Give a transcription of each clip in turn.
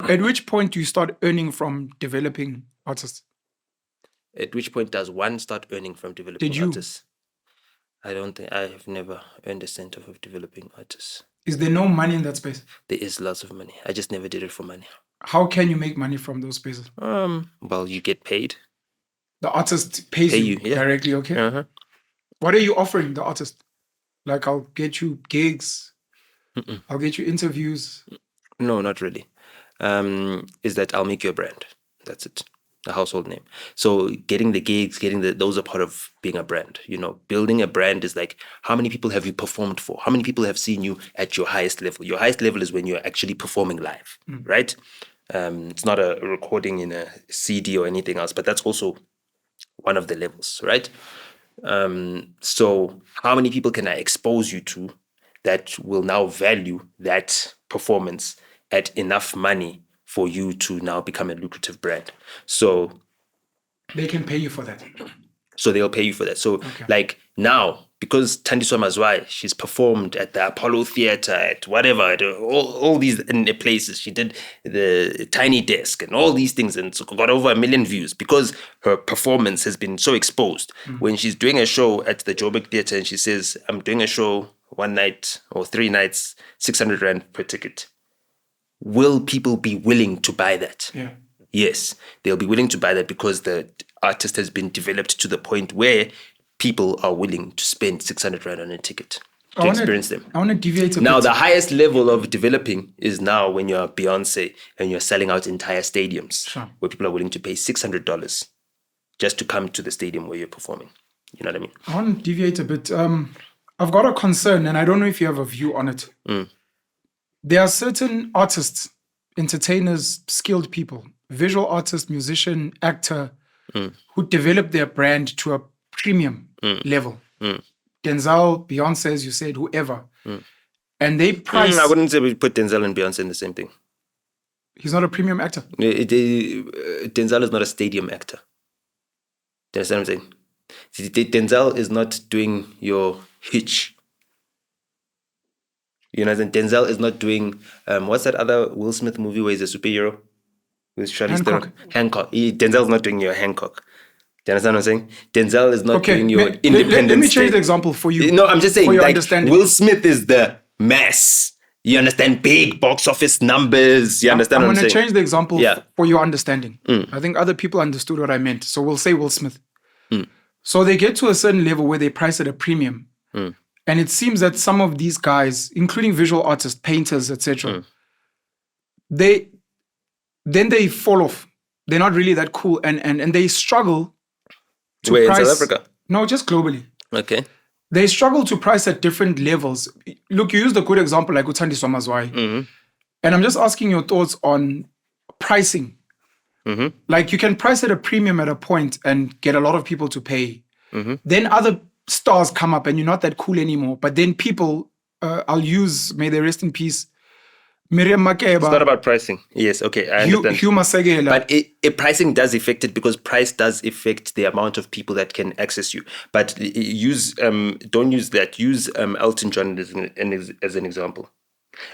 At which point do you start earning from developing artists? At which point does one start earning from developing artists? I don't think I have never earned a cent off of developing artists. Is there no money in that space? There is lots of money. I just never did it for money. How can you make money from those spaces? Well, you get paid. The artist pays you directly, okay? Uh-huh. What are you offering the artist? Like, I'll get you gigs. I'll get you interviews. No, not really. Is that I'll make you a brand. That's it. A household name. So getting the gigs, those are part of being a brand. You know, building a brand is like, how many people have you performed for? How many people have seen you at your highest level? Your highest level is when you're actually performing live, right? It's not a recording in a CD or anything else, but that's also one of the levels, right? So how many people can I expose you to that will now value that performance at enough money for you to now become a lucrative brand? So they can pay you for that. So they'll pay you for that. So like now, because Thandiswa Mazwai, she's performed at the Apollo Theatre, at whatever, at all these places. She did the Tiny Desk and all these things and so got over 1 million views because her performance has been so exposed. When she's doing a show at the Joburg Theatre and she says, I'm doing a show 1 night or 3 nights, 600 Rand per ticket. Will people be willing to buy that? Yeah. Yes, they'll be willing to buy that because the artist has been developed to the point where people are willing to spend 600 Rand on a ticket to experience them. I want to deviate a bit. Now, the highest level of developing is now when you're Beyonce and you're selling out entire stadiums where people are willing to pay $600 just to come to the stadium where you're performing. You know what I mean? I want to deviate a bit. I've got a concern and I don't know if you have a view on it. There are certain artists, entertainers, skilled people, visual artist, musician, actor, who develop their brand to a premium level. Denzel, Beyonce, as you said, whoever. And they price... I wouldn't say we put Denzel and Beyonce in the same thing. He's not a premium actor. Denzel is not a stadium actor. Do you understand what I'm saying? Denzel is not doing your Hitch. You know, Denzel is not doing... what's that other Will Smith movie where he's a superhero? With Charlize Theron? Hancock. Denzel's not doing your Hancock. Do you understand what I'm saying? Denzel is not doing your independent... Let me change the example for you. No, I'm just saying, like, Will Smith is the mass. You understand? Big box office numbers. You understand what I'm saying? I'm going to change the example for your understanding. I think other people understood what I meant. So we'll say Will Smith. So they get to a certain level where they price at a premium. And it seems that some of these guys, including visual artists, painters, etc., then they fall off. They're not really that cool. And they struggle to price... in South Africa? No, just globally. Okay. They struggle to price at different levels. Look, you used a good example like Thandiswa Mazwai. And I'm just asking your thoughts on pricing. Like, you can price at a premium at a point and get a lot of people to pay. Then other stars come up and you're not that cool anymore. But then people, I'll use, may they rest in peace, Miriam Makeba. It's not about pricing. Yes, okay, I understand. Hugh Masegela. But pricing does affect it because price does affect the amount of people that can access you. But don't use that. Use Elton John as an example.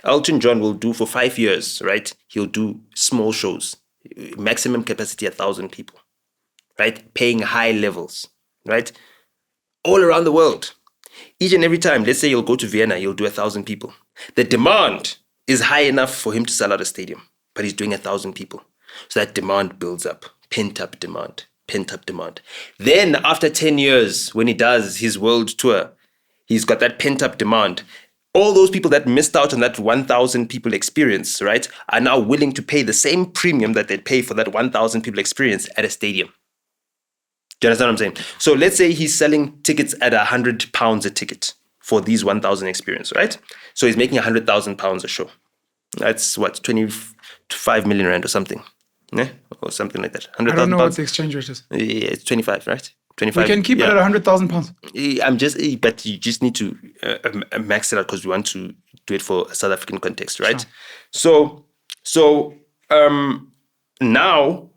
Elton John will do for 5 years, right? He'll do small shows, maximum capacity 1,000 people, right? Paying high levels, right? All around the world. Each and every time, let's say you'll go to Vienna, you'll do 1,000 people. The demand is high enough for him to sell out a stadium, but he's doing 1,000 people. So that demand builds up, pent-up demand. Then after 10 years, when he does his world tour, he's got that pent-up demand. All those people that missed out on that 1,000 people experience, right, are now willing to pay the same premium that they'd pay for that 1,000 people experience at a stadium. Do you understand what I'm saying? So let's say he's selling tickets at £100 a ticket for these 1,000 experience, right? So he's making £100,000 a show. That's what, 25 million Rand or something, yeah? Or something like that. I don't know what the exchange rate is. Yeah, it's 25, right? 25. We can keep it at £100,000. But you just need to max it out because we want to do it for a South African context, right? Sure. So now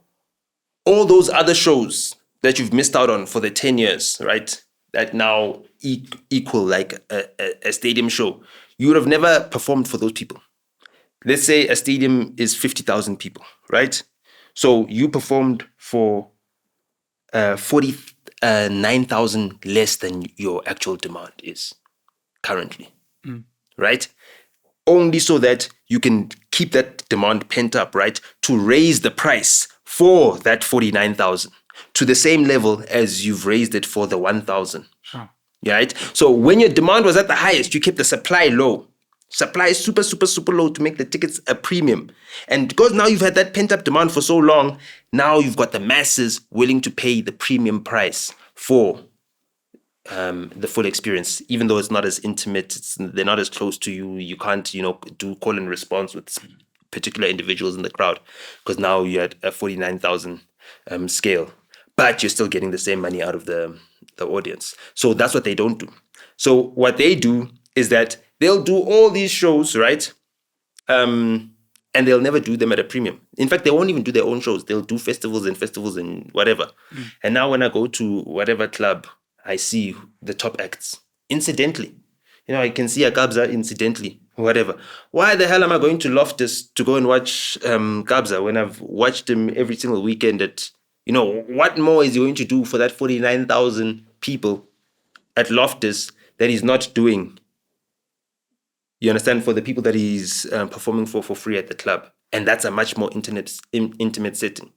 all those other shows that you've missed out on for the 10 years, right? That now equal like a stadium show. You would have never performed for those people. let's say a stadium is 50,000 people, right? So you performed for 49,000 less than your actual demand is currently, right? Only so that you can keep that demand pent up, right? To raise the price for that 49,000 to the same level as you've raised it for the 1,000. Sure. Right? So when your demand was at the highest, you kept the supply low. Supply is super, super, super low to make the tickets a premium. And because now you've had that pent-up demand for so long, now you've got the masses willing to pay the premium price for the full experience, even though it's not as intimate, they're not as close to you. You can't, do call and response with particular individuals in the crowd because now you're at a 49,000 scale, but you're still getting the same money out of the audience. So that's what they don't do. So what they do is that they'll do all these shows, right? And they'll never do them at a premium. In fact, they won't even do their own shows. They'll do festivals and whatever. And now when I go to whatever club, I see the top acts. Incidentally, I can see a Kabza incidentally, whatever. Why the hell am I going to Loftus to go and watch Kabza when I've watched him every single weekend at, what more is he going to do for that 49,000 people at Loftus that he's not doing? You understand? For the people that he's performing for free at the club. And that's a much more intimate setting.